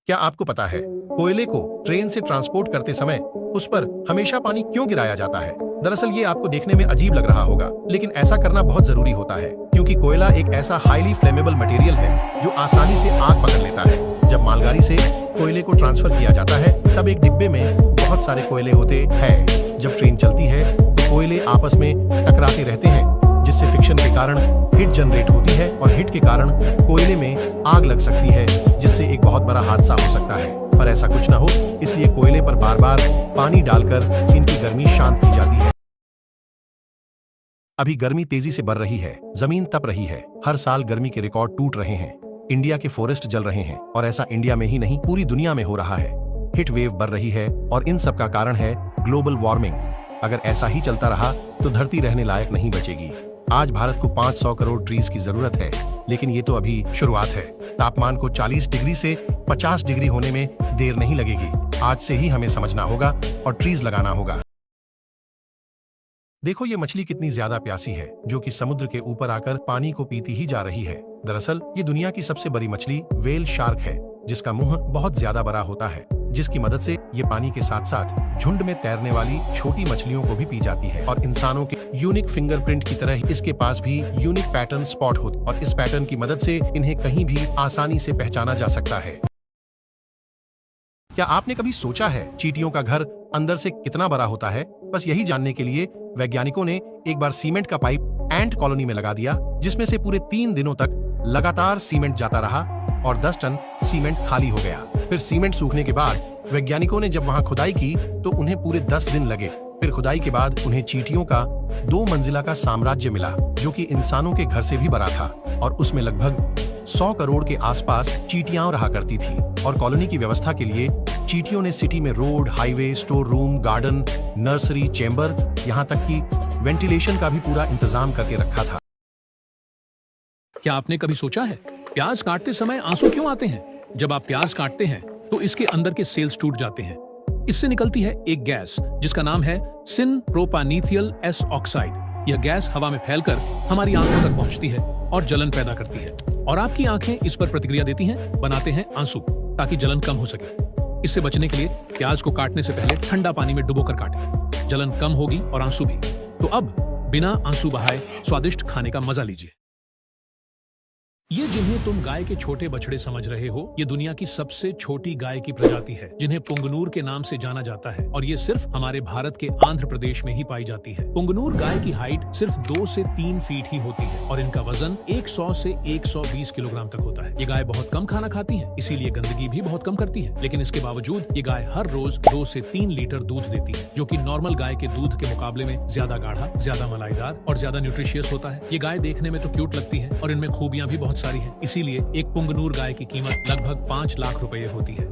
क्या आपको पता है कोयले को ट्रेन से ट्रांसपोर्ट करते समय उस पर हमेशा पानी क्यों गिराया जाता है? दरअसल ये आपको देखने में अजीब लग रहा होगा, लेकिन ऐसा करना बहुत जरूरी होता है क्योंकि कोयला एक ऐसा हाईली फ्लेमेबल मटेरियल है जो आसानी से आग पकड़ लेता है। जब मालगाड़ी से कोयले को ट्रांसफर किया जाता है तब एक डिब्बे में बहुत सारे कोयले होते हैं। जब ट्रेन चलती है तो कोयले आपस में टकराते रहते हैं, जिससे फ्रिक्शन के कारण हीट जनरेट होती है और हीट के कारण कोयले में आग लग सकती है, जिससे एक बहुत बड़ा हादसा हो सकता है। पर ऐसा कुछ ना हो, इसलिए कोयले पर बार बार पानी डालकर इनकी गर्मी शांत की जाती है। अभी गर्मी तेजी से बढ़ रही है, जमीन तप रही है, हर साल गर्मी के रिकॉर्ड टूट रहे हैं, इंडिया के फॉरेस्ट जल रहे हैं और ऐसा इंडिया में ही नहीं पूरी दुनिया में हो रहा है। हीट वेव बढ़ रही है और इन सब का कारण है ग्लोबल वार्मिंग। अगर ऐसा ही चलता रहा तो धरती रहने लायक नहीं बचेगी। आज भारत को 500 करोड़ ट्रीज की जरूरत है, लेकिन ये तो अभी शुरुआत है। तापमान को 40 डिग्री से 50 डिग्री होने में देर नहीं लगेगी। आज से ही हमें समझना होगा और ट्रीज लगाना होगा। देखो ये मछली कितनी ज्यादा प्यासी है, जो कि समुद्र के ऊपर आकर पानी को पीती ही जा रही है। दरअसल ये दुनिया की सबसे बड़ी मछली व्हेल शार्क है, जिसका मुंह बहुत ज्यादा बड़ा होता है, जिसकी मदद से ये पानी के साथ साथ झुंड में तैरने वाली छोटी मछलियों को भी पी जाती है। और इंसानों के यूनिक फिंगरप्रिंट की तरह इसके पास भी यूनिक पैटर्न स्पॉट होते और इस पैटर्न की मदद से इन्हें कहीं भी आसानी से पहचाना जा सकता है। क्या आपने कभी सोचा है चींटियों का घर अंदर से कितना बड़ा होता है? बस यही जानने के लिए वैज्ञानिकों ने एक बार सीमेंट का पाइप एंट कॉलोनी में लगा दिया, जिसमें से पूरे 3 दिनों तक लगातार सीमेंट जाता रहा और 10 टन सीमेंट खाली हो गया। फिर सीमेंट सूखने के बाद वैज्ञानिकों ने जब वहां खुदाई की तो उन्हें पूरे 10 दिन लगे। फिर खुदाई के बाद उन्हें चींटियों का 2 मंजिला का साम्राज्य मिला, जो कि इंसानों के घर से भी बड़ा था और उसमें लगभग 100 करोड़ के आसपास चींटियां रहा करती थी। और कॉलोनी की व्यवस्था के लिए चींटियों ने सिटी में road, highway, store room, garden, nursery, chamber, यहाँ तक कि वेंटिलेशन का भी पूरा इंतजाम करके रखा था। क्या आपने कभी सोचा है प्याज काटते समय आंसू क्यों आते हैं? जब आप प्याज काटते हैं तो इसके अंदर के सेल्स टूट जाते हैं। इससे निकलती है एक गैस जिसका नाम है सिन प्रोपानीथियल एस ऑक्साइड। यह गैस हवा में फैलकर हमारी आंखों तक पहुंचती है और जलन पैदा करती है और आपकी आंखें इस पर प्रतिक्रिया देती हैं, बनाते हैं आंसू, ताकि जलन कम हो सके। इससे बचने के लिए प्याज को काटने से पहले ठंडा पानी में डुबोकर काटें। जलन कम होगी और आंसू भी। तो अब बिना आंसू बहाए स्वादिष्ट खाने का मजा लीजिए। ये जिन्हें तुम गाय के छोटे बछड़े समझ रहे हो, ये दुनिया की सबसे छोटी गाय की प्रजाति है, जिन्हें पुंगनूर के नाम से जाना जाता है और ये सिर्फ हमारे भारत के आंध्र प्रदेश में ही पाई जाती है। पुंगनूर गाय की हाइट सिर्फ 2 से 3 फीट ही होती है और इनका वजन 100 से 120 किलोग्राम तक होता है। ये गाय बहुत कम खाना खाती है, इसीलिए गंदगी भी बहुत कम करती है, लेकिन इसके बावजूद ये गाय हर रोज 2 से 3 लीटर दूध देती है, जो कि नॉर्मल गाय के दूध के मुकाबले में ज्यादा गाढ़ा, ज्यादा मलाईदार और ज्यादा न्यूट्रिशियस होता है। ये गाय देखने में तो क्यूट लगती है और इनमें खूबियां भी बहुत सारी है, इसीलिए एक पुंगनूर गाय की कीमत लगभग 5 लाख रुपए होती है।